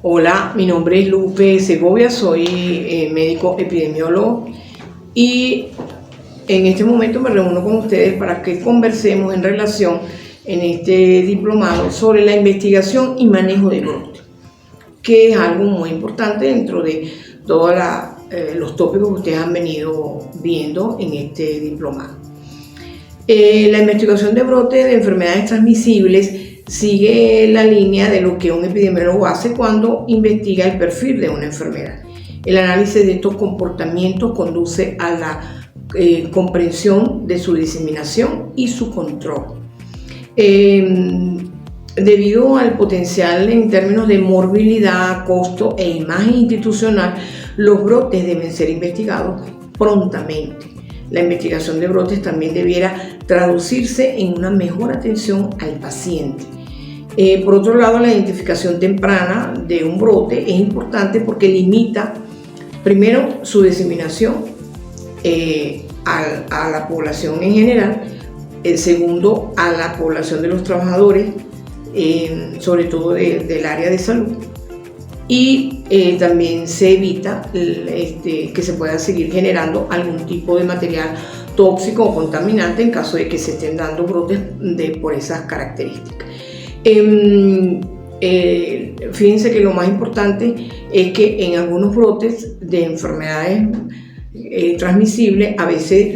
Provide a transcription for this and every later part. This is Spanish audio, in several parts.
Hola, mi nombre es Lupe Segovia, soy médico epidemiólogo y en este momento me reúno con ustedes para que conversemos en relación en este diplomado sobre la investigación y manejo de brotes, que es algo muy importante dentro de todos los tópicos que ustedes han venido viendo en este diplomado. La investigación de brotes de enfermedades transmisibles sigue la línea de lo que un epidemiólogo hace cuando investiga el perfil de una enfermedad. El análisis de estos comportamientos conduce a la comprensión de su diseminación y su control. Debido al potencial en términos de morbilidad, costo e imagen institucional, los brotes deben ser investigados prontamente. La investigación de brotes también debiera traducirse en una mejor atención al paciente. Por otro lado, la identificación temprana de un brote es importante porque limita, primero, su diseminación a la población en general, segundo, a la población de los trabajadores, sobre todo del área de salud, y también se evita que se pueda seguir generando algún tipo de material tóxico o contaminante en caso de que se estén dando brotes por esas características. Fíjense que lo más importante es que en algunos brotes de enfermedades transmisibles a veces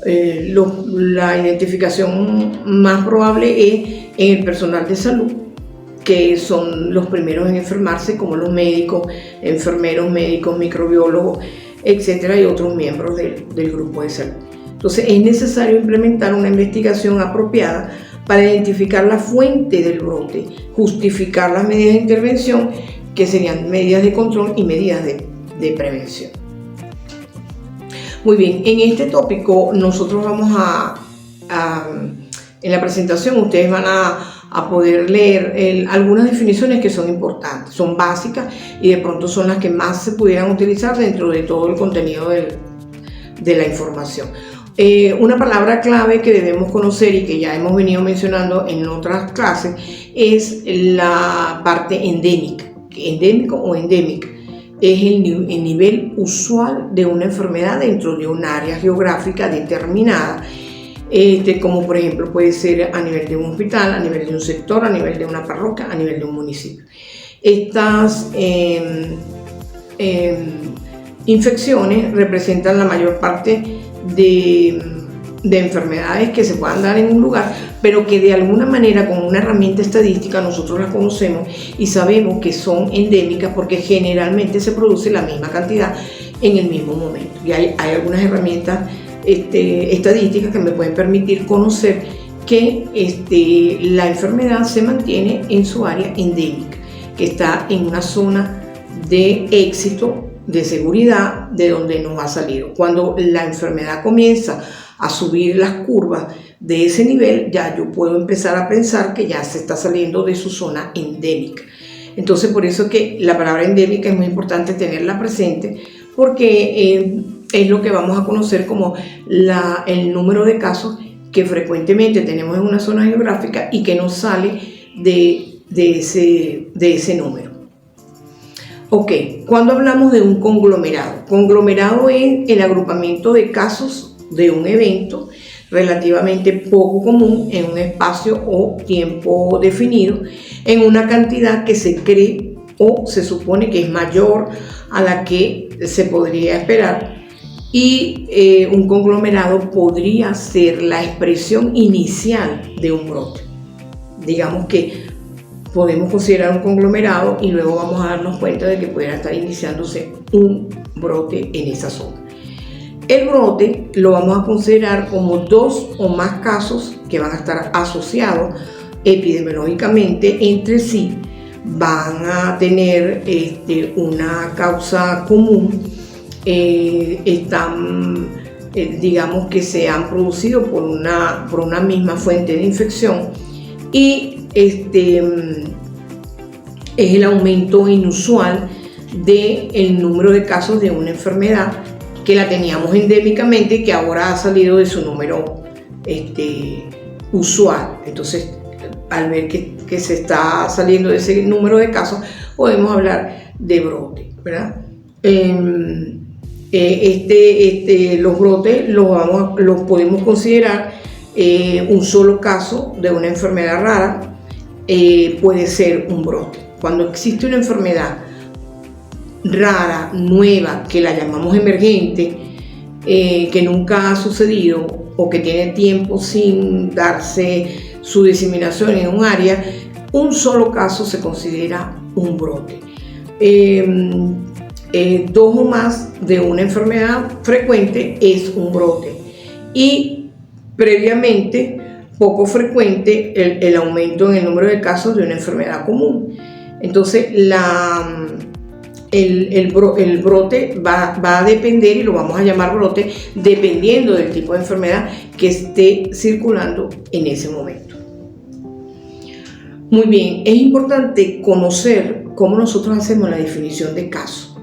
la identificación más probable es en el personal de salud, que son los primeros en enfermarse, como los médicos, enfermeros, médicos, microbiólogos, etcétera, y otros miembros del grupo de salud. Entonces es necesario implementar una investigación apropiada para identificar la fuente del brote, justificar las medidas de intervención, que serían medidas de control y medidas de prevención. Muy bien, en este tópico nosotros vamos en la presentación ustedes van a poder leer algunas definiciones que son importantes, son básicas y de pronto son las que más se pudieran utilizar dentro de todo el contenido de la información. Una palabra clave que debemos conocer y que ya hemos venido mencionando en otras clases es la parte endémica. Endémico o endémica es el nivel usual de una enfermedad dentro de un área geográfica determinada, como por ejemplo puede ser a nivel de un hospital, a nivel de un sector, a nivel de una parroquia, a nivel de un municipio. Estas infecciones representan la mayor parte de enfermedades que se puedan dar en un lugar, pero que de alguna manera con una herramienta estadística nosotros las conocemos y sabemos que son endémicas porque generalmente se produce la misma cantidad en el mismo momento. Y hay algunas herramientas estadísticas que me pueden permitir conocer que la enfermedad se mantiene en su área endémica, que está en una zona de éxito, de seguridad, de donde nos ha salido. Cuando la enfermedad comienza a subir las curvas de ese nivel, ya yo puedo empezar a pensar que ya se está saliendo de su zona endémica. Entonces, por eso que la palabra endémica es muy importante tenerla presente, porque es lo que vamos a conocer como el número de casos que frecuentemente tenemos en una zona geográfica y que nos sale de ese número. Ok, cuando hablamos de un conglomerado es el agrupamiento de casos de un evento relativamente poco común en un espacio o tiempo definido, en una cantidad que se cree o se supone que es mayor a la que se podría esperar, y un conglomerado podría ser la expresión inicial de un brote. Digamos que podemos considerar un conglomerado y luego vamos a darnos cuenta de que pudiera estar iniciándose un brote en esa zona. El brote lo vamos a considerar como dos o más casos que van a estar asociados epidemiológicamente entre sí, van a tener una causa común, digamos que se han producido por una misma fuente de infección, y es el aumento inusual del número de casos de una enfermedad que la teníamos endémicamente y que ahora ha salido de su número usual. Entonces, al ver que que se está saliendo de ese número de casos, podemos hablar de brote, ¿verdad? Los brotes los podemos considerar un solo caso de una enfermedad rara, puede ser un brote. Cuando existe una enfermedad rara, nueva, que la llamamos emergente, que nunca ha sucedido o que tiene tiempo sin darse su diseminación en un área, un solo caso se considera un brote. Dos o más de una enfermedad frecuente es un brote, y previamente poco frecuente el aumento en el número de casos de una enfermedad común. Entonces el brote va a depender, y lo vamos a llamar brote, dependiendo del tipo de enfermedad que esté circulando en ese momento. Muy bien, es importante conocer cómo nosotros hacemos la definición de caso.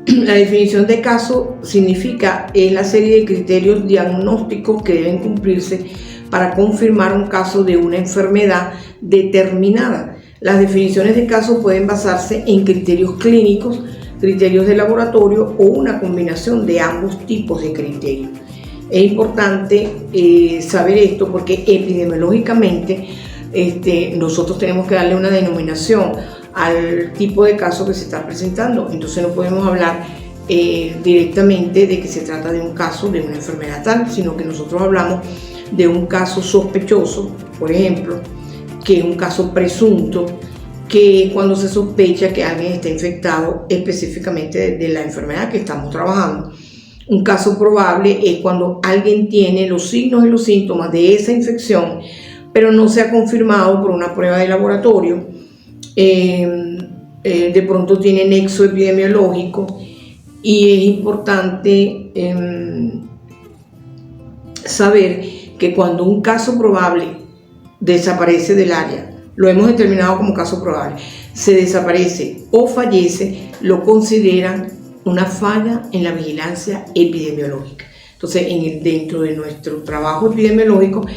La definición de caso significa la serie de criterios diagnósticos que deben cumplirse para confirmar un caso de una enfermedad determinada. Las definiciones de caso pueden basarse en criterios clínicos, criterios de laboratorio o una combinación de ambos tipos de criterios. Es importante saber esto porque epidemiológicamente nosotros tenemos que darle una denominación al tipo de caso que se está presentando. Entonces no podemos hablar directamente de que se trata de un caso de una enfermedad tal, sino que nosotros hablamos de un caso sospechoso, por ejemplo, que es un caso presunto, que es cuando se sospecha que alguien está infectado específicamente de la enfermedad que estamos trabajando. Un caso probable es cuando alguien tiene los signos y los síntomas de esa infección, pero no se ha confirmado por una prueba de laboratorio. De pronto tiene nexo epidemiológico, y es importante saber que cuando un caso probable desaparece del área, lo hemos determinado como caso probable, se desaparece o fallece, lo consideran una falla en la vigilancia epidemiológica. Entonces, dentro de nuestro trabajo epidemiológico,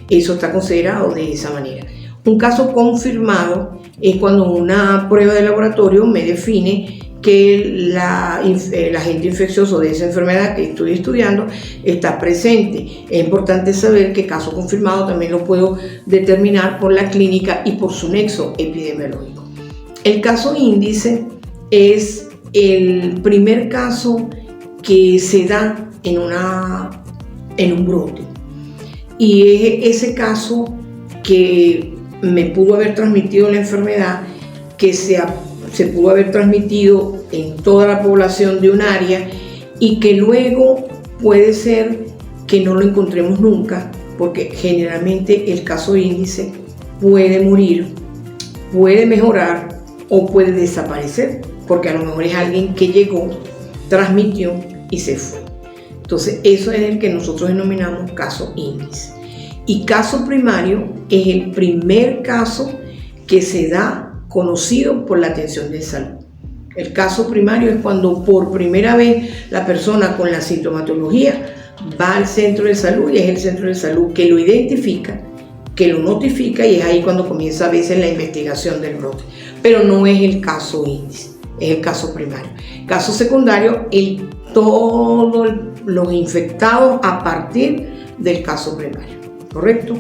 eso está considerado de esa manera. Un caso confirmado es cuando una prueba de laboratorio me define que el agente infeccioso de esa enfermedad que estoy estudiando está presente. Es importante saber que caso confirmado también lo puedo determinar por la clínica y por su nexo epidemiológico. El caso índice es el primer caso que se da en un brote, y es ese caso que me pudo haber transmitido la enfermedad, que se pudo haber transmitido en toda la población de un área, y que luego puede ser que no lo encontremos nunca, porque generalmente el caso índice puede morir, puede mejorar o puede desaparecer, porque a lo mejor es alguien que llegó, transmitió y se fue. Entonces eso es el que nosotros denominamos caso índice. Y caso primario es el primer caso que se da conocido por la atención de salud. El caso primario es cuando por primera vez la persona con la sintomatología va al centro de salud, y es el centro de salud que lo identifica, que lo notifica, y es ahí cuando comienza a veces la investigación del brote. Pero no es el caso índice, es el caso primario. Caso secundario, todos los infectados a partir del caso primario. ¿Correcto?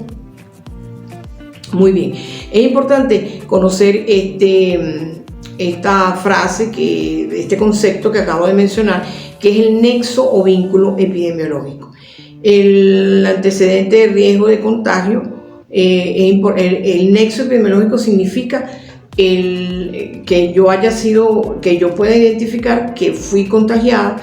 Muy bien. Es importante conocer esta frase, este concepto que acabo de mencionar, que es el nexo o vínculo epidemiológico. El antecedente de riesgo de contagio, el nexo epidemiológico significa que yo pueda identificar que fui contagiada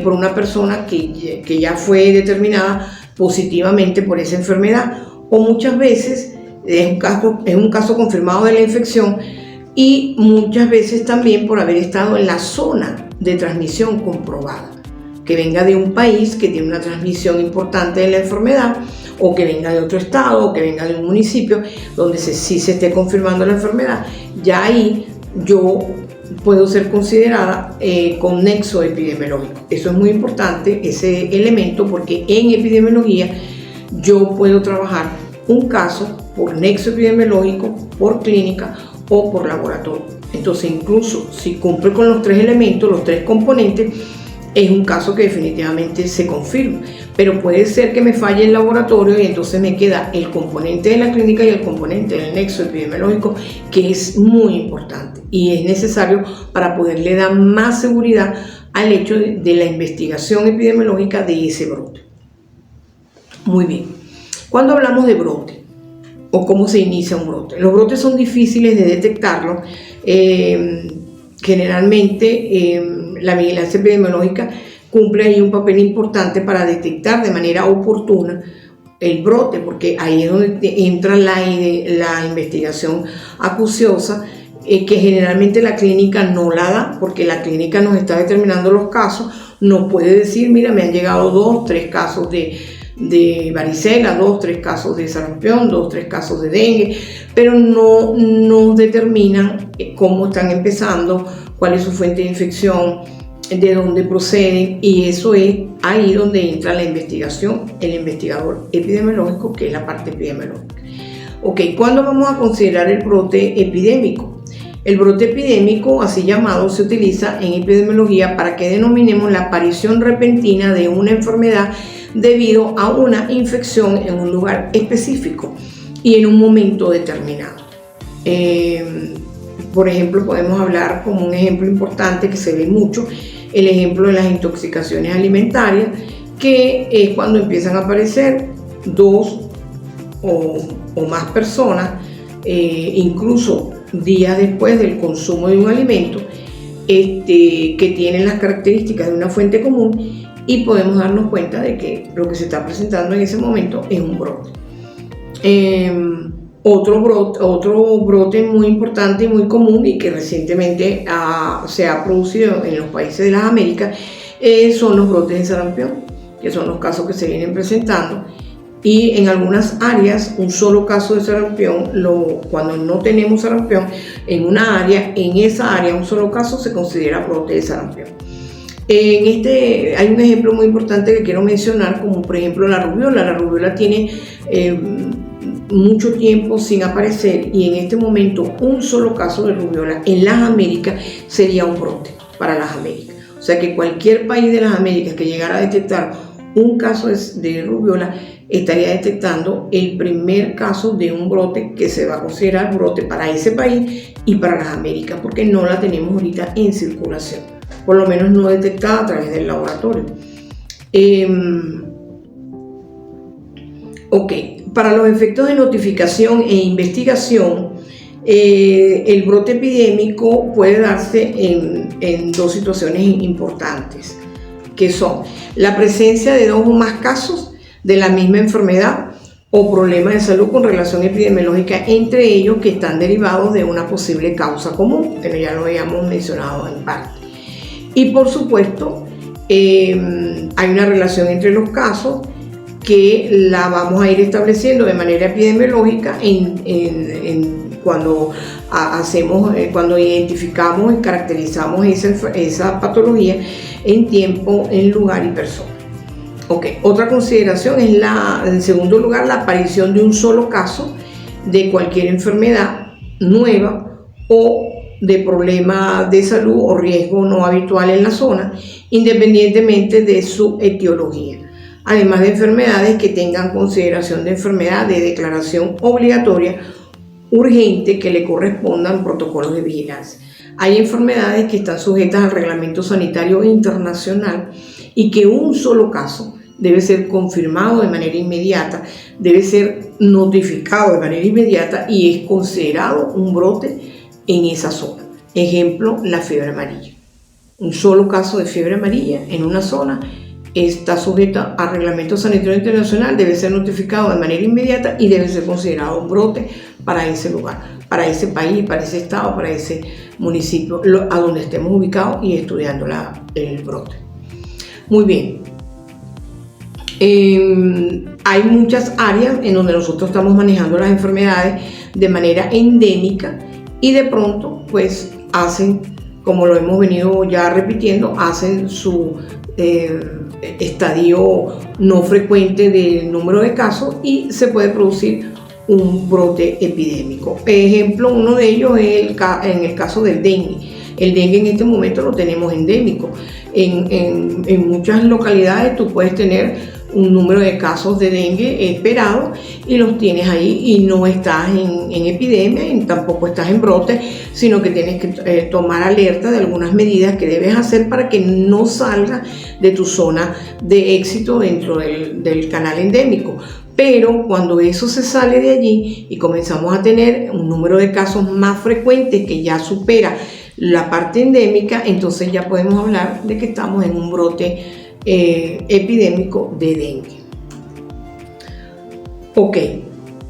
por una persona que ya fue determinada positivamente por esa enfermedad, o muchas veces es un caso confirmado de la infección, y muchas veces también por haber estado en la zona de transmisión comprobada, que venga de un país que tiene una transmisión importante de la enfermedad, o que venga de otro estado, o que venga de un municipio donde sí se esté confirmando la enfermedad. Ya ahí yo puedo ser considerada con nexo epidemiológico. Eso es muy importante, ese elemento, porque en epidemiología yo puedo trabajar un caso por nexo epidemiológico, por clínica o por laboratorio. Entonces, incluso si cumple con los 3 elementos, los 3 componentes, es un caso que definitivamente se confirma. Pero puede ser que me falle el laboratorio y entonces me queda el componente de la clínica y el componente del nexo epidemiológico, que es muy importante y es necesario para poderle dar más seguridad al hecho de la investigación epidemiológica de ese brote. Muy bien. Cuando hablamos de brote o cómo se inicia un brote, los brotes son difíciles de detectarlos. Generalmente la vigilancia epidemiológica cumple ahí un papel importante para detectar de manera oportuna el brote, porque ahí es donde entra la investigación acuciosa, que generalmente la clínica no la da, porque la clínica nos está determinando los casos, nos puede decir, mira, me han llegado 2, 3 casos de varicela, 2, 3 casos de sarampión, 2, 3 casos de dengue, pero no nos determinan cómo están empezando, cuál es su fuente de infección, de dónde proceden, y eso es ahí donde entra la investigación, el investigador epidemiológico, que es la parte epidemiológica. Ok, ¿cuándo vamos a considerar el brote epidémico? El brote epidémico, así llamado, se utiliza en epidemiología para que denominemos la aparición repentina de una enfermedad debido a una infección en un lugar específico y en un momento determinado. Por ejemplo, podemos hablar como un ejemplo importante que se ve mucho, el ejemplo de las intoxicaciones alimentarias, que es cuando empiezan a aparecer 2 o más personas, incluso días después del consumo de un alimento, que tienen las características de una fuente común, y podemos darnos cuenta de que lo que se está presentando en ese momento es un brote. Otro brote muy importante y muy común y que recientemente se ha producido en los países de las Américas son los brotes de sarampión, que son los casos que se vienen presentando. Y en algunas áreas, un solo caso de sarampión, cuando no tenemos sarampión en una área, en esa área un solo caso se considera brote de sarampión. Hay un ejemplo muy importante que quiero mencionar, como por ejemplo la rubiola. La rubiola tiene mucho tiempo sin aparecer, y en este momento un solo caso de rubiola en las Américas sería un brote para las Américas. O sea que cualquier país de las Américas que llegara a detectar un caso de rubiola estaría detectando el primer caso de un brote que se va a considerar brote para ese país y para las Américas, porque no la tenemos ahorita en circulación, por lo menos no detectada a través del laboratorio. Para los efectos de notificación e investigación, el brote epidémico puede darse en 2 situaciones importantes, que son la presencia de 2 o más casos de la misma enfermedad o problema de salud con relación epidemiológica entre ellos, que están derivados de una posible causa común, pero ya lo habíamos mencionado en parte. Y por supuesto, hay una relación entre los casos que la vamos a ir estableciendo de manera epidemiológica cuando identificamos y caracterizamos esa patología en tiempo, en lugar y persona. Otra consideración es en segundo lugar, la aparición de un solo caso de cualquier enfermedad nueva o de problema de salud o riesgo no habitual en la zona, independientemente de su etiología. Además de enfermedades que tengan consideración de enfermedad de declaración obligatoria urgente que le correspondan protocolos de vigilancia. Hay enfermedades que están sujetas al Reglamento Sanitario Internacional y que un solo caso debe ser confirmado de manera inmediata, debe ser notificado de manera inmediata y es considerado un brote en esa zona. Ejemplo, la fiebre amarilla. Un solo caso de fiebre amarilla en una zona está sujeta al Reglamento Sanitario Internacional, debe ser notificado de manera inmediata y debe ser considerado un brote para ese lugar, para ese país, para ese estado, para ese municipio a donde estemos ubicados y estudiando el brote. Muy bien. Hay muchas áreas en donde nosotros estamos manejando las enfermedades de manera endémica y de pronto pues hacen, como lo hemos venido ya repitiendo, hacen su estadio no frecuente del número de casos y se puede producir un brote epidémico. Ejemplo, uno de ellos es en el caso del dengue. El dengue en este momento lo tenemos endémico. En muchas localidades tú puedes tener un número de casos de dengue esperado y los tienes ahí y no estás en epidemia y tampoco estás en brote, sino que tienes que tomar alerta de algunas medidas que debes hacer para que no salga de tu zona de éxito dentro del canal endémico. Pero cuando eso se sale de allí y comenzamos a tener un número de casos más frecuentes que ya supera la parte endémica, entonces ya podemos hablar de que estamos en un brote epidémico de dengue. Ok,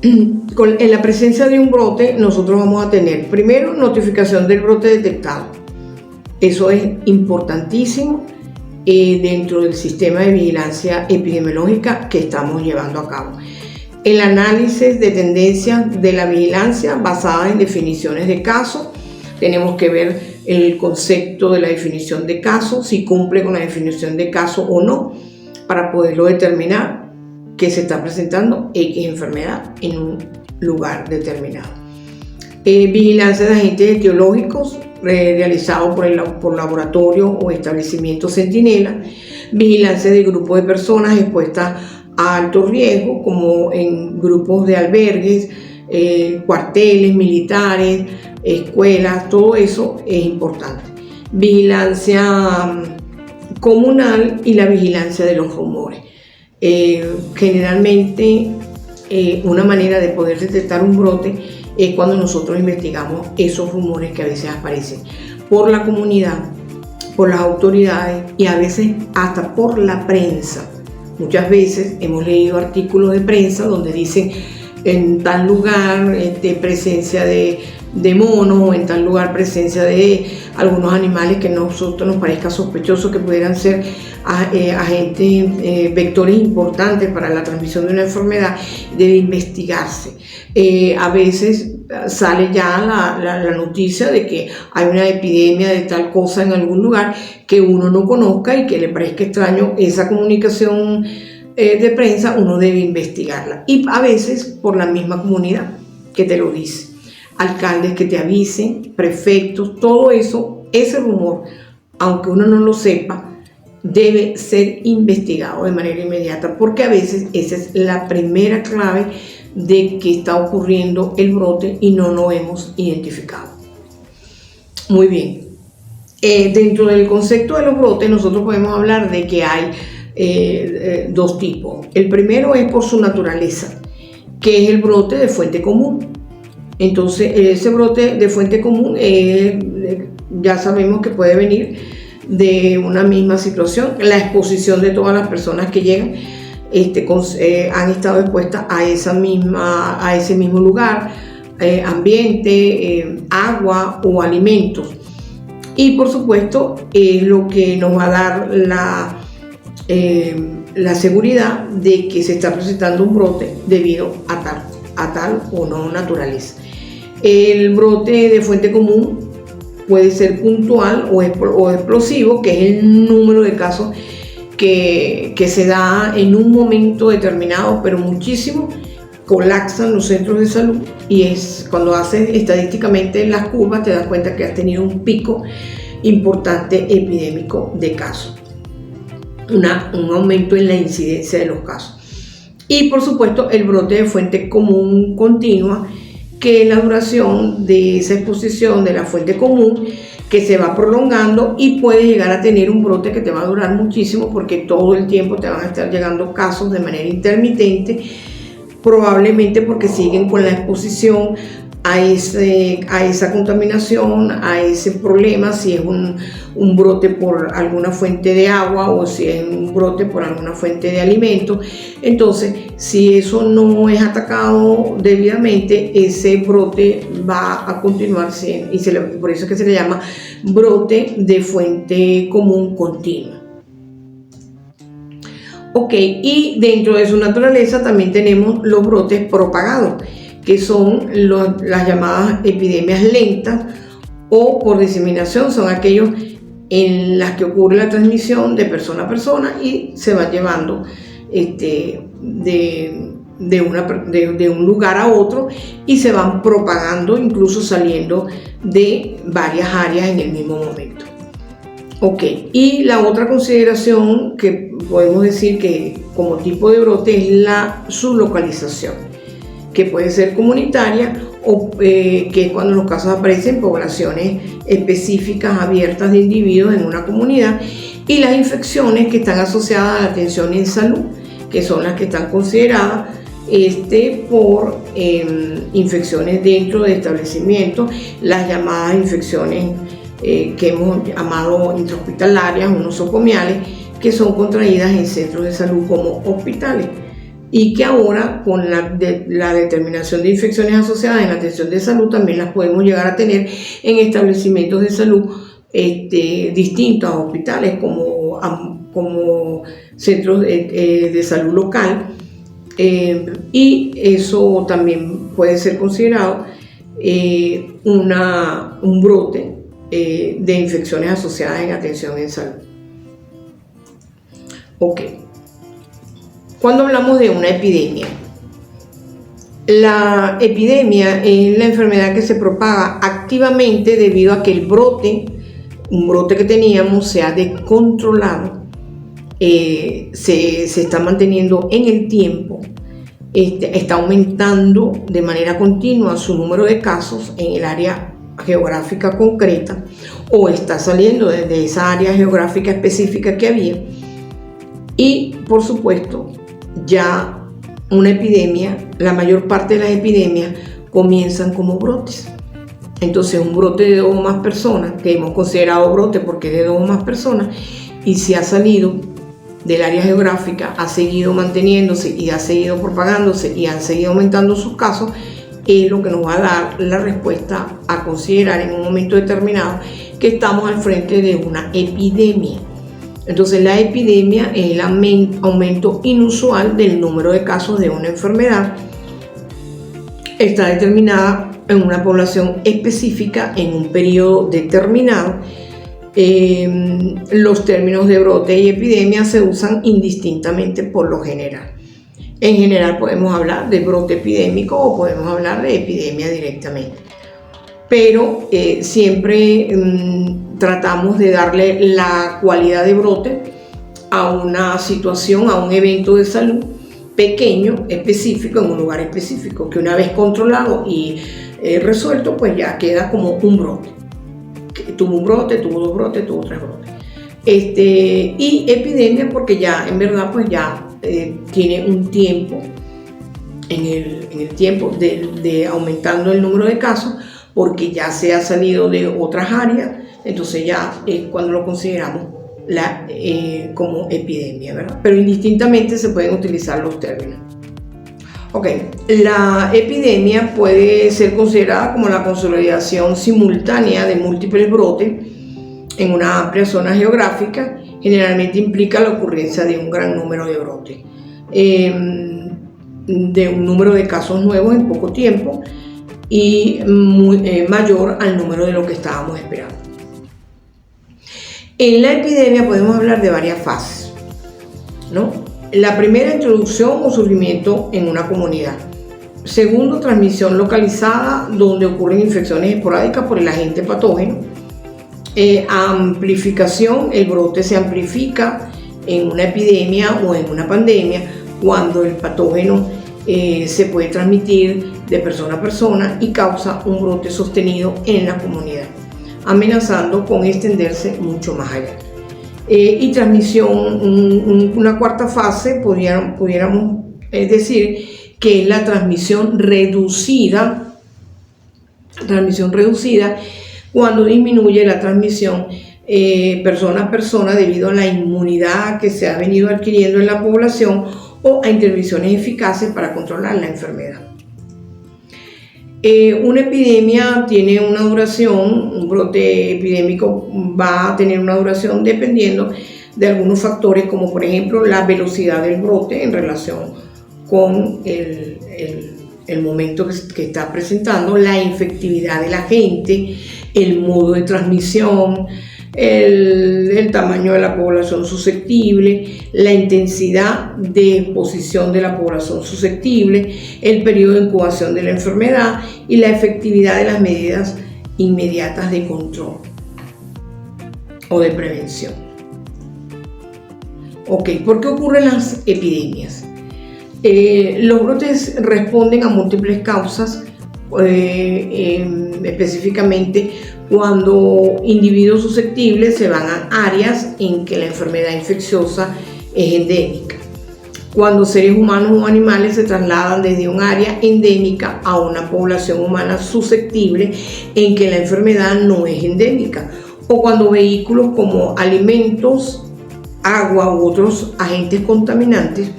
en la presencia de un brote nosotros vamos a tener primero notificación del brote detectado. Eso es importantísimo dentro del sistema de vigilancia epidemiológica que estamos llevando a cabo. El análisis de tendencias de la vigilancia basada en definiciones de caso. Tenemos que ver el concepto de la definición de caso, si cumple con la definición de caso o no, para poderlo determinar que se está presentando X enfermedad en un lugar determinado. Vigilancia de agentes etiológicos realizado por laboratorio o establecimiento centinela. Vigilancia de grupos de personas expuestas a alto riesgo, como en grupos de albergues, cuarteles militares, escuelas, todo eso es importante. Vigilancia comunal y la vigilancia de los rumores. Generalmente una manera de poder detectar un brote es cuando nosotros investigamos esos rumores que a veces aparecen por la comunidad, por las autoridades y a veces hasta por la prensa. Muchas veces hemos leído artículos de prensa donde dicen en tal lugar presencia de monos, o en tal lugar presencia de algunos animales que a nosotros nos parezca sospechoso que pudieran ser agentes, vectores importantes para la transmisión de una enfermedad. Debe investigarse. A veces sale ya la noticia de que hay una epidemia de tal cosa en algún lugar que uno no conozca y que le parezca extraño esa comunicación de prensa. Uno debe investigarla, y a veces por la misma comunidad que te lo dice, alcaldes que te avisen, prefectos, todo eso, ese rumor, aunque uno no lo sepa, debe ser investigado de manera inmediata, porque a veces esa es la primera clave de que está ocurriendo el brote y no lo hemos identificado. Muy bien, dentro del concepto de los brotes nosotros podemos hablar de que hay dos tipos. El primero es por su naturaleza, que es el brote de fuente común. Entonces ese brote de fuente común ya sabemos que puede venir de una misma situación, la exposición de todas las personas que llegan han estado expuestas a ese mismo lugar, ambiente, agua o alimentos. Y por supuesto lo que nos va a dar la seguridad de que se está presentando un brote debido a tal o no naturaleza. El brote de fuente común puede ser puntual o explosivo, que es el número de casos que se da en un momento determinado, pero muchísimo, colapsan los centros de salud, y es cuando haces estadísticamente las curvas te das cuenta que has tenido un pico importante epidémico de casos, un aumento en la incidencia de los casos. Y por supuesto el brote de fuente común continua, que es la duración de esa exposición de la fuente común que se va prolongando y puede llegar a tener un brote que te va a durar muchísimo, porque todo el tiempo te van a estar llegando casos de manera intermitente, probablemente porque siguen con la exposición a esa contaminación, a ese problema, si es un brote por alguna fuente de agua o si es un brote por alguna fuente de alimento. Entonces, si eso no es atacado debidamente, ese brote va a continuar siendo, y por eso es que se le llama brote de fuente común continua. Ok, y dentro de su naturaleza también tenemos los brotes propagados, que son las llamadas epidemias lentas o por diseminación. Son aquellos en las que ocurre la transmisión de persona a persona y se va llevando de un lugar a otro y se van propagando, incluso saliendo de varias áreas en el mismo momento. Ok, y la otra consideración que podemos decir que como tipo de brote es su localización, que puede ser comunitaria o que es cuando los casos aparecen en poblaciones específicas abiertas de individuos en una comunidad, y las infecciones que están asociadas a la atención en salud, que son las que están consideradas por infecciones dentro de establecimientos, las llamadas infecciones que hemos llamado intrahospitalarias o nosocomiales, que son contraídas en centros de salud como hospitales, y que ahora con la determinación de infecciones asociadas en la atención de salud también las podemos llegar a tener en establecimientos de salud distintos a hospitales como centros de salud local, y eso también puede ser considerado un brote de infecciones asociadas en atención en salud. Ok. Cuando hablamos de una epidemia, la epidemia es la enfermedad que se propaga activamente debido a que un brote que teníamos se ha descontrolado, se está manteniendo en el tiempo, está aumentando de manera continua su número de casos en el área geográfica concreta, o está saliendo desde esa área geográfica específica que había. Y por supuesto, ya una epidemia, la mayor parte de las epidemias comienzan como brotes. Entonces, un brote de 2 o más personas, que hemos considerado brote porque es de 2 o más personas, y se ha salido del área geográfica, ha seguido manteniéndose y ha seguido propagándose y han seguido aumentando sus casos, es lo que nos va a dar la respuesta a considerar en un momento determinado que estamos al frente de una epidemia. Entonces, la epidemia es el aumento inusual del número de casos de una enfermedad. Está determinada en una población específica en un periodo determinado. Los términos de brote y epidemia se usan indistintamente por lo general. En general podemos hablar de brote epidémico o podemos hablar de epidemia directamente. Pero siempre tratamos de darle la cualidad de brote a una situación, a un evento de salud pequeño, específico, en un lugar específico, que una vez controlado y resuelto, pues ya queda como un brote. Tuvo un brote, tuvo 2 brotes, tuvo 3 brotes. Y epidemia porque ya en verdad pues ya tiene un tiempo, en el tiempo de aumentando el número de casos, porque ya se ha salido de otras áreas, entonces ya es cuando lo consideramos como epidemia, ¿verdad? Pero indistintamente se pueden utilizar los términos. Ok, la epidemia puede ser considerada como la consolidación simultánea de múltiples brotes en una amplia zona geográfica. Generalmente implica la ocurrencia de un gran número de brotes, de un número de casos nuevos en poco tiempo y mayor al número de lo que estábamos esperando. En la epidemia podemos hablar de varias fases, ¿no? La primera, introducción o surgimiento en una comunidad. Segundo, transmisión localizada, donde ocurren infecciones esporádicas por el agente patógeno. Amplificación, el brote se amplifica en una epidemia o en una pandemia cuando el patógeno se puede transmitir de persona a persona y causa un brote sostenido en la comunidad, amenazando con extenderse mucho más allá. Y transmisión, una cuarta fase, pudiéramos decir que es la transmisión reducida, cuando disminuye la transmisión persona a persona debido a la inmunidad que se ha venido adquiriendo en la población o a intervenciones eficaces para controlar la enfermedad. Una epidemia tiene una duración, un brote epidémico va a tener una duración dependiendo de algunos factores, como por ejemplo la velocidad del brote en relación con el momento que está presentando, la infectividad del agente, el modo de transmisión, el tamaño de la población susceptible, la intensidad de exposición de la población susceptible, el periodo de incubación de la enfermedad y la efectividad de las medidas inmediatas de control o de prevención. Ok, ¿por qué ocurren las epidemias? Los brotes responden a múltiples causas, específicamente cuando individuos susceptibles se van a áreas en que la enfermedad infecciosa es endémica. Cuando seres humanos o animales se trasladan desde un área endémica a una población humana susceptible en que la enfermedad no es endémica. O cuando vehículos como alimentos, agua u otros agentes contaminantes.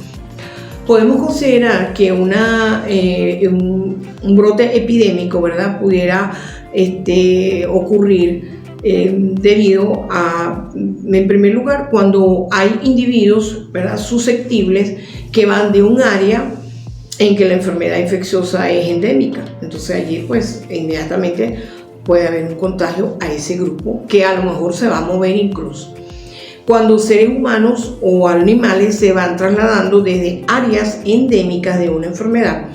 Podemos considerar que un brote epidémico, ¿verdad?, pudiera ocurrir debido a, en primer lugar, cuando hay individuos, ¿verdad?, susceptibles que van de un área en que la enfermedad infecciosa es endémica. Entonces allí pues inmediatamente puede haber un contagio a ese grupo que a lo mejor se va a mover incluso. Cuando seres humanos o animales se van trasladando desde áreas endémicas de una enfermedad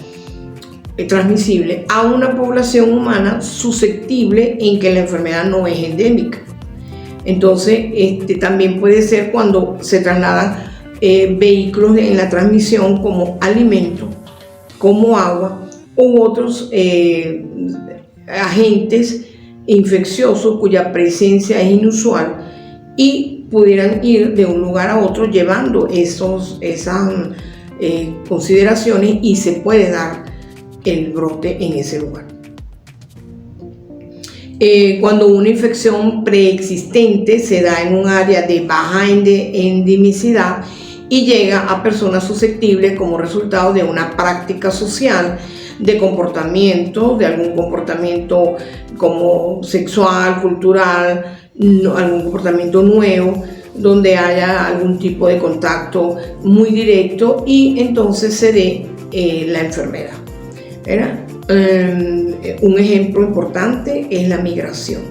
transmisible a una población humana susceptible en que la enfermedad no es endémica. Entonces, también puede ser cuando se trasladan vehículos en la transmisión como alimentos, como agua u otros agentes infecciosos cuya presencia es inusual y pudieran ir de un lugar a otro llevando esas consideraciones y se puede dar el brote en ese lugar. Cuando una infección preexistente se da en un área de baja endemicidad y llega a personas susceptibles como resultado de una práctica social, de comportamiento, de algún comportamiento como sexual, cultural, algún comportamiento nuevo, donde haya algún tipo de contacto muy directo y entonces se dé la enfermedad. Un ejemplo importante es la migración.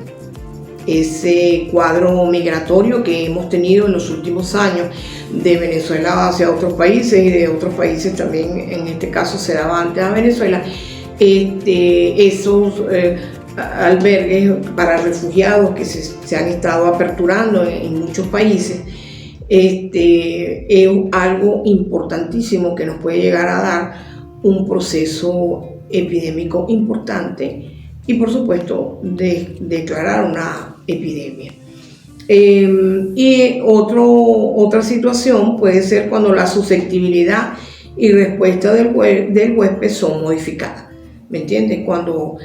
Ese cuadro migratorio que hemos tenido en los últimos años de Venezuela hacia otros países y de otros países también, en este caso se daba antes a Venezuela, esos albergues para refugiados que se han estado aperturando en muchos países, es algo importantísimo que nos puede llegar a dar un proceso epidémico importante y por supuesto declarar una epidemia. Y otra situación puede ser cuando la susceptibilidad y respuesta del huésped son modificadas. ¿Me entiendes? Cuando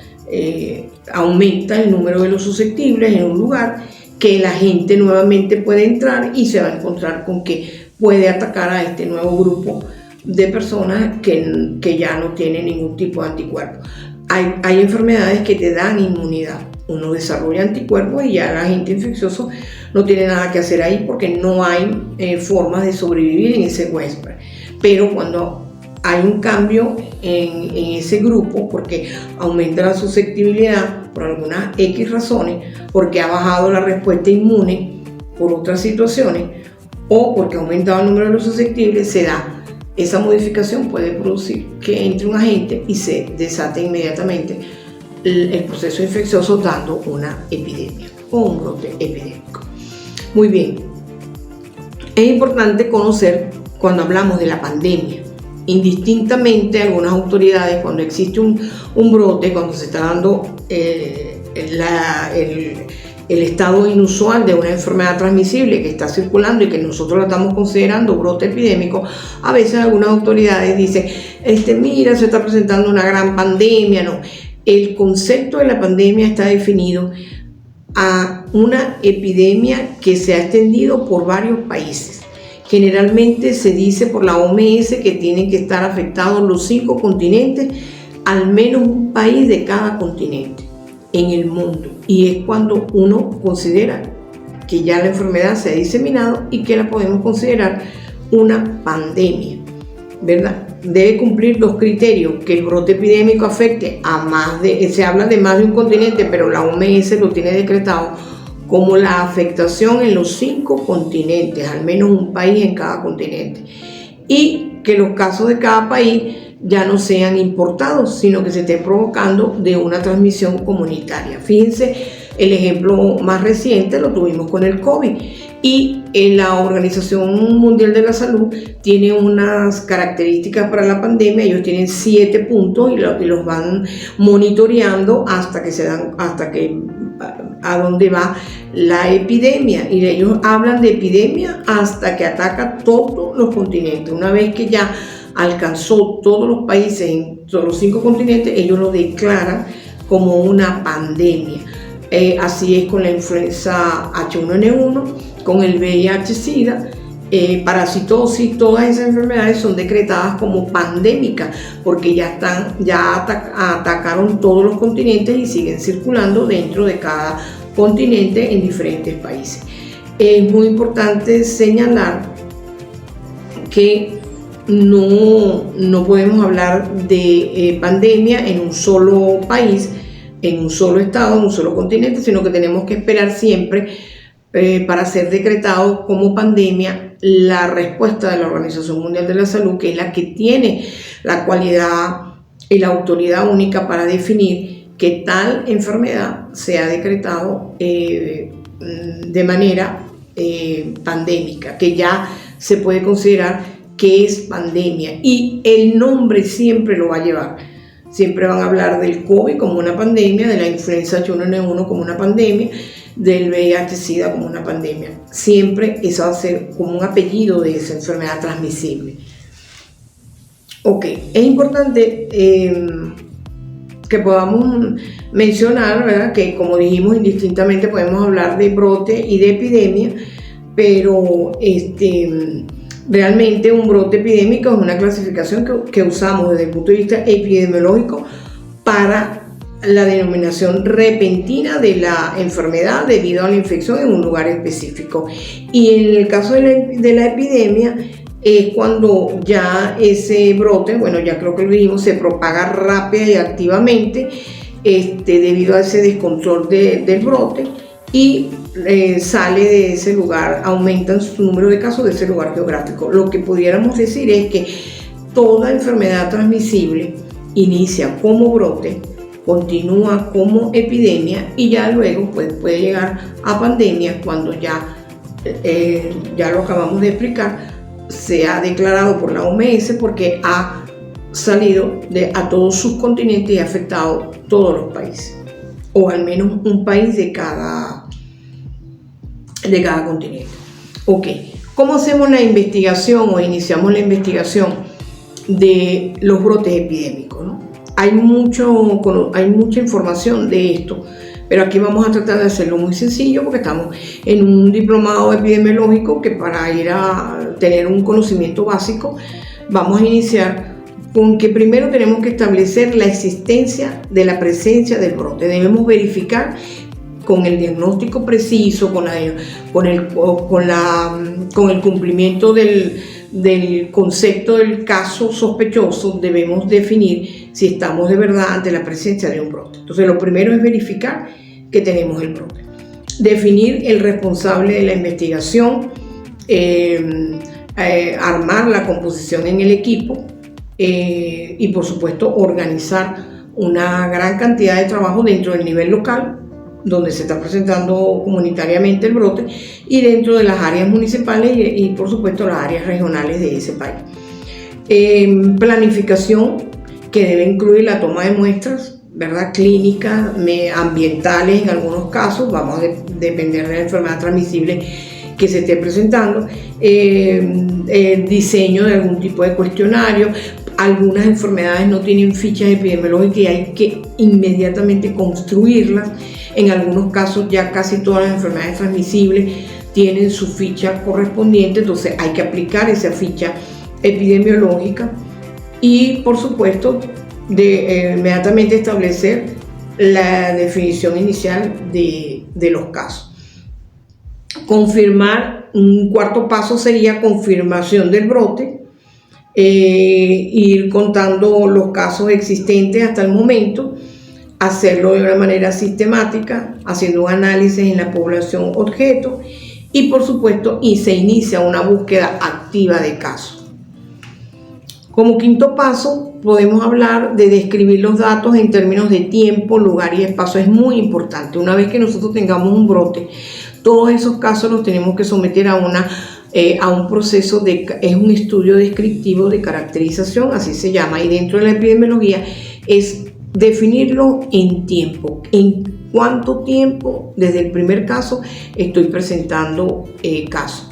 aumenta el número de los susceptibles en un lugar, que la gente nuevamente puede entrar y se va a encontrar con que puede atacar a este nuevo grupo de personas que ya no tienen ningún tipo de anticuerpos. Hay enfermedades que te dan inmunidad. Uno desarrolla anticuerpos y ya el agente infeccioso no tiene nada que hacer ahí porque no hay formas de sobrevivir en ese huésped. Pero cuando hay un cambio en ese grupo, porque aumenta la susceptibilidad por algunas X razones, porque ha bajado la respuesta inmune por otras situaciones, o porque ha aumentado el número de los susceptibles, se da. Esa modificación puede producir que entre un agente y se desate inmediatamente el proceso infeccioso, dando una epidemia o un brote epidémico. Muy bien, es importante conocer cuando hablamos de la pandemia. Indistintamente, algunas autoridades, cuando existe un brote, cuando se está dando el estado inusual de una enfermedad transmisible que está circulando y que nosotros la estamos considerando brote epidémico, a veces algunas autoridades dicen, mira, se está presentando una gran pandemia. No, el concepto de la pandemia está definido a una epidemia que se ha extendido por varios países. Generalmente se dice por la OMS que tienen que estar afectados los 5 continentes, al menos un país de cada continente en el mundo. Y es cuando uno considera que ya la enfermedad se ha diseminado y que la podemos considerar una pandemia, ¿verdad? Debe cumplir 2 criterios: que el brote epidémico afecte a se habla de más de un continente, pero la OMS lo tiene decretado como la afectación en los 5 continentes, al menos un país en cada continente, y que los casos de cada país ya no sean importados, sino que se estén provocando de una transmisión comunitaria. Fíjense, el ejemplo más reciente lo tuvimos con el COVID, y la Organización Mundial de la Salud tiene unas características para la pandemia. Ellos tienen 7 puntos y los van monitoreando hasta que a dónde va la epidemia, y ellos hablan de epidemia hasta que ataca todos los continentes. Una vez que ya alcanzó todos los países en todos los 5 continentes, ellos lo declaran como una pandemia. Así es con la influenza H1N1, con el VIH-Sida, parasitosis. Todas esas enfermedades son decretadas como pandémicas porque ya atacaron todos los continentes y siguen circulando dentro de cada continente en diferentes países. Es muy importante señalar que no podemos hablar de pandemia en un solo país, en un solo estado, en un solo continente, sino que tenemos que esperar siempre para ser decretado como pandemia la respuesta de la Organización Mundial de la Salud, que es la que tiene la cualidad y la autoridad única para definir que tal enfermedad sea decretado de manera pandémica, que ya se puede considerar que es pandemia, y el nombre siempre lo va a llevar. Siempre van a hablar del COVID como una pandemia, de la influenza H1N1 como una pandemia, del VIH-Sida como una pandemia. Siempre eso va a ser como un apellido de esa enfermedad transmisible. Ok, es importante que podamos mencionar, ¿verdad?, que como dijimos, indistintamente podemos hablar de brote y de epidemia, pero realmente un brote epidémico es una clasificación que usamos desde el punto de vista epidemiológico para la denominación repentina de la enfermedad debido a la infección en un lugar específico. Y en el caso de la epidemia es cuando ya ese brote, bueno, ya creo que lo vimos, se propaga rápida y activamente debido a ese descontrol del brote, y sale de ese lugar, aumentan su número de casos de ese lugar geográfico. Lo que pudiéramos decir es que toda enfermedad transmisible inicia como brote, continúa como epidemia y ya luego pues, puede llegar a pandemia cuando ya lo acabamos de explicar, se ha declarado por la OMS porque ha salido a todos sus continentes y ha afectado todos los países, o al menos un país de cada continente. Ok, ¿cómo hacemos la investigación o iniciamos la investigación de los brotes epidémicos, ¿no? Hay mucha información de esto, pero aquí vamos a tratar de hacerlo muy sencillo porque estamos en un diplomado epidemiológico que para ir a tener un conocimiento básico vamos a iniciar con que primero tenemos que establecer la existencia de la presencia del brote. Debemos verificar con el diagnóstico preciso, con el cumplimiento del concepto del caso sospechoso, debemos definir si estamos de verdad ante la presencia de un brote. Entonces, lo primero es verificar que tenemos el brote. Definir el responsable de la investigación, armar la composición en el equipo y, por supuesto, organizar una gran cantidad de trabajo dentro del nivel local, donde se está presentando comunitariamente el brote, y dentro de las áreas municipales y por supuesto las áreas regionales de ese país. Planificación que debe incluir la toma de muestras, ¿verdad?, clínicas, ambientales en algunos casos, vamos a depender de la enfermedad transmisible que se esté presentando, el diseño de algún tipo de cuestionario. Algunas enfermedades no tienen fichas epidemiológicas y hay que inmediatamente construirlas. En algunos casos ya casi todas las enfermedades transmisibles tienen su ficha correspondiente, entonces hay que aplicar esa ficha epidemiológica y, por supuesto, inmediatamente establecer la definición inicial de los casos. Confirmar, un cuarto paso sería confirmación del brote, ir contando los casos existentes hasta el momento, hacerlo de una manera sistemática, haciendo un análisis en la población objeto y por supuesto se inicia una búsqueda activa de casos. Como quinto paso, podemos hablar de describir los datos en términos de tiempo, lugar y espacio. Es muy importante. Una vez que nosotros tengamos un brote, todos esos casos los tenemos que someter a un proceso es un estudio descriptivo de caracterización, así se llama, y dentro de la epidemiología es definirlo en tiempo. ¿En cuánto tiempo desde el primer caso estoy presentando casos?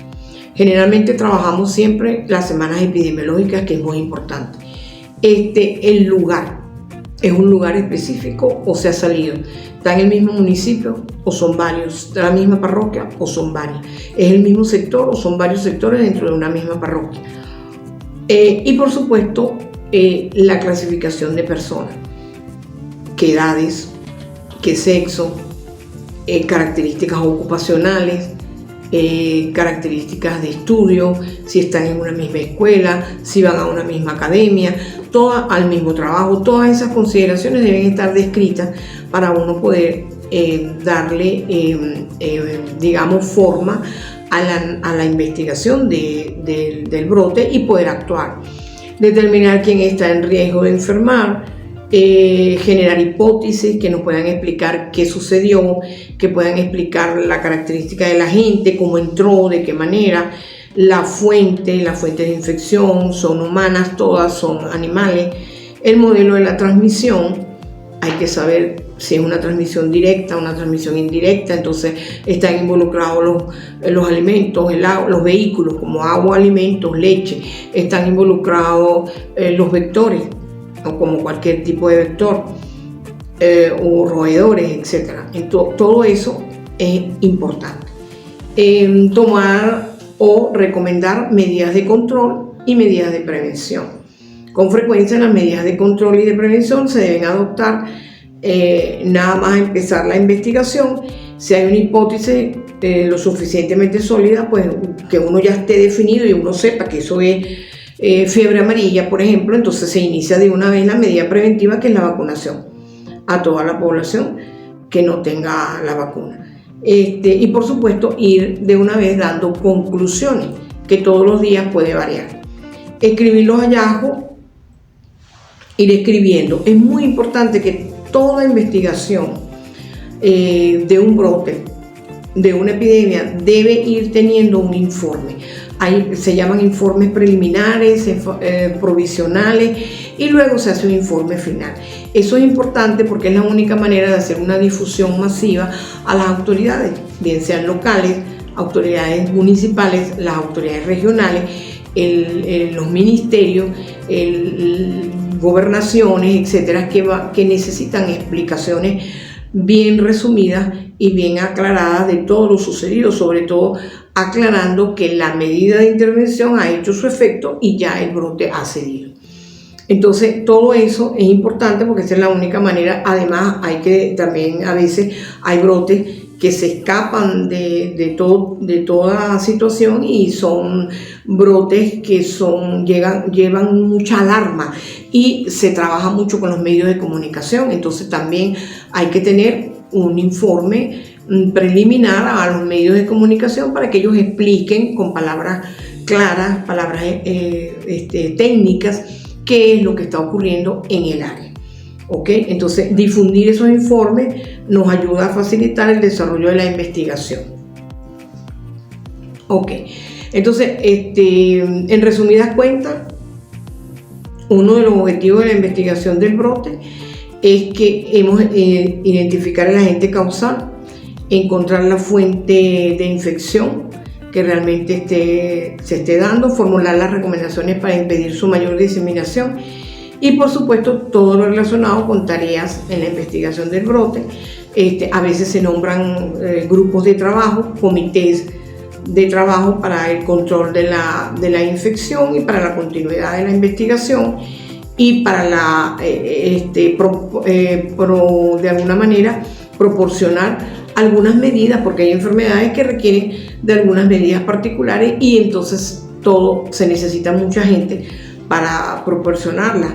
Generalmente trabajamos siempre las semanas epidemiológicas, que es muy importante. El lugar, ¿es un lugar específico o se ha salido? ¿Está en el mismo municipio o son varios? ¿Está en la misma parroquia o son varios? ¿Es el mismo sector o son varios sectores dentro de una misma parroquia? Y por supuesto, la clasificación de personas. ¿Qué edades? ¿Qué sexo? Características ocupacionales, características de estudio, si están en una misma escuela, si van a una misma academia, al mismo trabajo. Todas esas consideraciones deben estar descritas para uno poder darle, digamos, forma a la investigación del brote y poder actuar. Determinar quién está en riesgo de enfermar, generar hipótesis que nos puedan explicar qué sucedió, que puedan explicar la característica de la gente, cómo entró, de qué manera, las fuentes de infección, son humanas, todas son animales, el modelo de la transmisión, hay que saber si es una transmisión directa, una transmisión indirecta, entonces están involucrados los alimentos, los vehículos como agua, alimentos, leche, están involucrados los vectores, o como cualquier tipo de vector, o roedores, etc. Entonces, todo eso es importante. Tomar o recomendar medidas de control y medidas de prevención. Con frecuencia las medidas de control y de prevención se deben adoptar nada más empezar la investigación. Si hay una hipótesis lo suficientemente sólida, pues que uno ya esté definido y uno sepa que eso es fiebre amarilla, por ejemplo, entonces se inicia de una vez la medida preventiva, que es la vacunación a toda la población que no tenga la vacuna. Y por supuesto ir de una vez dando conclusiones, que todos los días puede variar. Escribir los hallazgos, ir escribiendo. Es muy importante que toda investigación de un brote, de una epidemia, debe ir teniendo un informe. Ahí se llaman informes preliminares, provisionales, y luego se hace un informe final. Eso es importante porque es la única manera de hacer una difusión masiva a las autoridades, bien sean locales, autoridades municipales, las autoridades regionales, los ministerios, gobernaciones, etcétera, que necesitan explicaciones bien resumidas y bien aclaradas de todo lo sucedido, sobre todo aclarando que la medida de intervención ha hecho su efecto y ya el brote ha cedido. Entonces todo eso es importante porque esa es la única manera. Además también a veces hay brotes que se escapan de toda situación y son brotes que llevan mucha alarma y se trabaja mucho con los medios de comunicación. Entonces también hay que tener un informe preliminar a los medios de comunicación para que ellos expliquen con palabras claras, palabras técnicas, qué es lo que está ocurriendo en el área. ¿Okay? Entonces, difundir esos informes nos ayuda a facilitar el desarrollo de la investigación. Okay. Entonces, en resumidas cuentas, uno de los objetivos de la investigación del brote es que identificar el agente causal, encontrar la fuente de infección que realmente se esté dando, formular las recomendaciones para impedir su mayor diseminación y por supuesto todo lo relacionado con tareas en la investigación del brote. A veces se nombran grupos de trabajo, comités de trabajo para el control de la infección y para la continuidad de la investigación y para de alguna manera proporcionar algunas medidas, porque hay enfermedades que requieren de algunas medidas particulares y entonces se necesita mucha gente para proporcionarlas,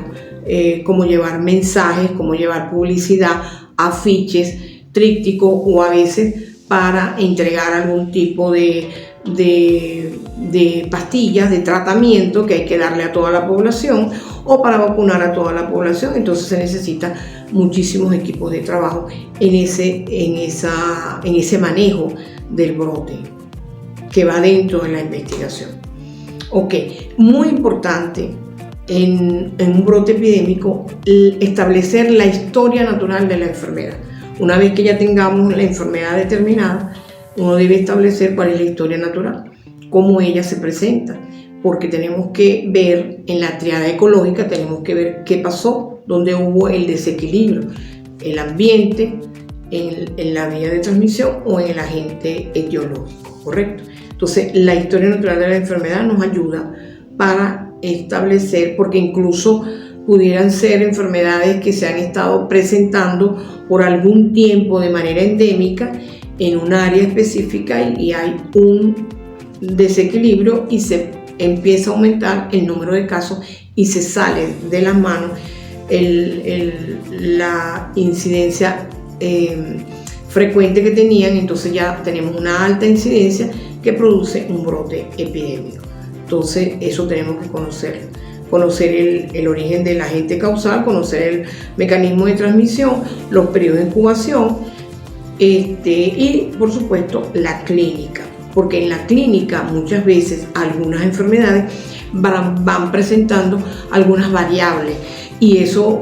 como llevar mensajes, como llevar publicidad afiches, trípticos o a veces para entregar algún tipo de pastillas de tratamiento que hay que darle a toda la población o para vacunar a toda la población. Entonces se necesita muchísimos equipos de trabajo en ese manejo del brote que va dentro de la investigación. Ok, muy importante en un brote epidémico establecer la historia natural de la enfermedad. Una vez que ya tengamos la enfermedad determinada, uno debe establecer cuál es la historia natural, cómo ella se presenta, porque tenemos que ver en la triada ecológica, tenemos que ver qué pasó, dónde hubo el desequilibrio, el ambiente, en la vía de transmisión o en el agente etiológico, ¿correcto? Entonces, la historia natural de la enfermedad nos ayuda para establecer, porque incluso pudieran ser enfermedades que se han estado presentando por algún tiempo de manera endémica en un área específica y hay un desequilibrio y se empieza a aumentar el número de casos y se sale de las manos la incidencia frecuente que tenían. Entonces ya tenemos una alta incidencia que produce un brote epidémico. Entonces eso tenemos que conocer el origen del agente causal, conocer el mecanismo de transmisión, los periodos de incubación y por supuesto la clínica, porque en la clínica muchas veces algunas enfermedades van presentando algunas variables y eso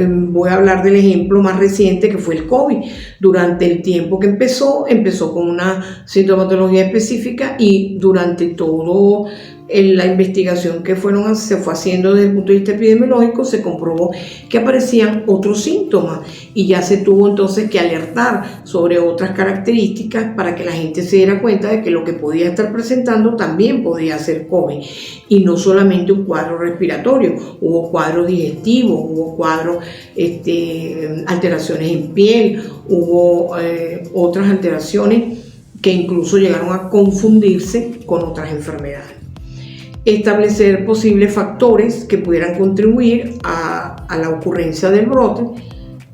voy a hablar del ejemplo más reciente que fue el COVID. Durante el tiempo que empezó con una sintomatología específica y durante todo en la investigación que se fue haciendo desde el punto de vista epidemiológico, se comprobó que aparecían otros síntomas y ya se tuvo entonces que alertar sobre otras características para que la gente se diera cuenta de que lo que podía estar presentando también podía ser COVID y no solamente un cuadro respiratorio, hubo cuadros digestivos, hubo cuadros, alteraciones en piel, hubo otras alteraciones que incluso llegaron a confundirse con otras enfermedades. Establecer posibles factores que pudieran contribuir a la ocurrencia del brote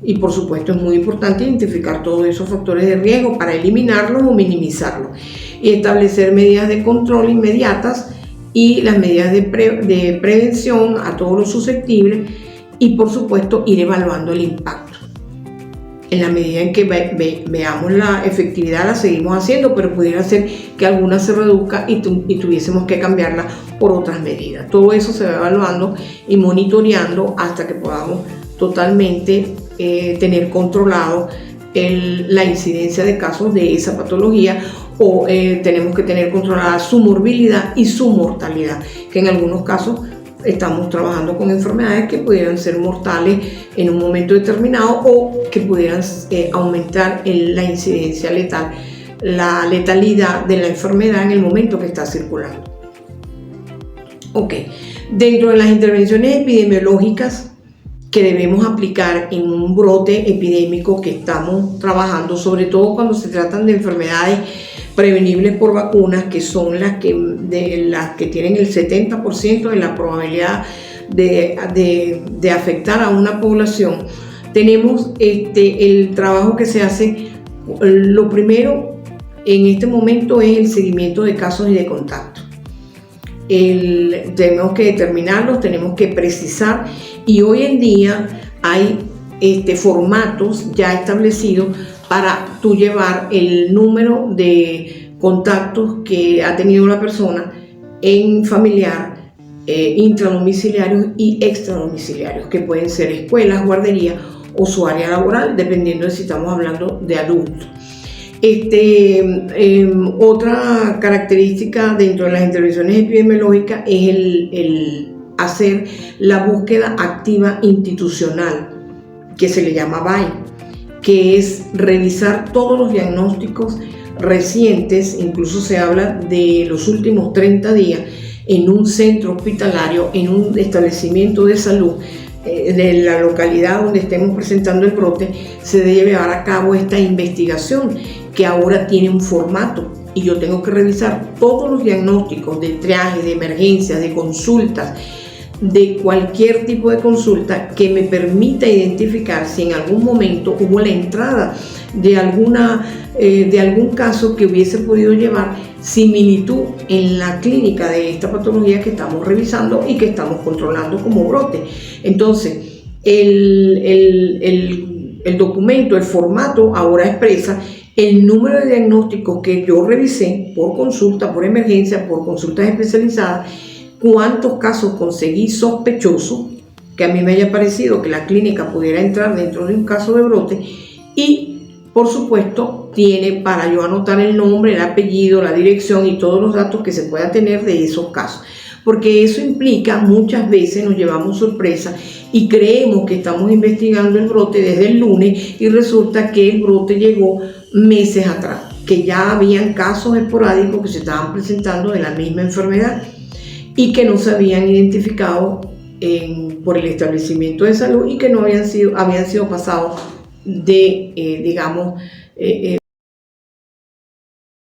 y por supuesto es muy importante identificar todos esos factores de riesgo para eliminarlos o minimizarlos y establecer medidas de control inmediatas y las medidas de prevención a todos los susceptibles y por supuesto ir evaluando el impacto. En la medida en que veamos la efectividad la seguimos haciendo, pero pudiera ser que alguna se reduzca y tuviésemos que cambiarla por otras medidas. Todo eso se va evaluando y monitoreando hasta que podamos totalmente tener controlado la incidencia de casos de esa patología o tenemos que tener controlada su morbilidad y su mortalidad, que en algunos casos estamos trabajando con enfermedades que pudieran ser mortales en un momento determinado o que pudieran aumentar la incidencia letal, la letalidad de la enfermedad en el momento que está circulando. Ok, dentro de las intervenciones epidemiológicas que debemos aplicar en un brote epidémico que estamos trabajando, sobre todo cuando se tratan de enfermedades prevenibles por vacunas, que son las que tienen el 70% de la probabilidad de afectar a una población, tenemos el trabajo que se hace. Lo primero en este momento es el seguimiento de casos y de contacto. Tenemos que determinarlos, tenemos que precisar y hoy en día hay formatos ya establecidos para tú llevar el número de contactos que ha tenido la persona en familiar, intradomiciliarios y extradomiciliarios, que pueden ser escuelas, guarderías o su área laboral, dependiendo de si estamos hablando de adultos. Otra característica dentro de las intervenciones epidemiológicas es el hacer la búsqueda activa institucional, que se le llama BAI, que es revisar todos los diagnósticos recientes, incluso se habla de los últimos 30 días, en un centro hospitalario, en un establecimiento de salud de la localidad donde estemos presentando el brote, se debe llevar a cabo esta investigación que ahora tiene un formato y yo tengo que revisar todos los diagnósticos de triaje, de emergencias, de consultas, de cualquier tipo de consulta que me permita identificar si en algún momento hubo la entrada de algún caso que hubiese podido llevar similitud en la clínica de esta patología que estamos revisando y que estamos controlando como brote. Entonces, el documento, el formato ahora expresa el número de diagnósticos que yo revisé por consulta, por emergencia, por consultas especializadas, cuántos casos conseguí sospechosos, que a mí me haya parecido que la clínica pudiera entrar dentro de un caso de brote, y por supuesto tiene para yo anotar el nombre, el apellido, la dirección y todos los datos que se pueda tener de esos casos, porque eso implica muchas veces nos llevamos sorpresa y creemos que estamos investigando el brote desde el lunes y resulta que el brote llegó meses atrás, que ya habían casos esporádicos que se estaban presentando de la misma enfermedad y que no se habían identificado por el establecimiento de salud y que no habían sido pasados de,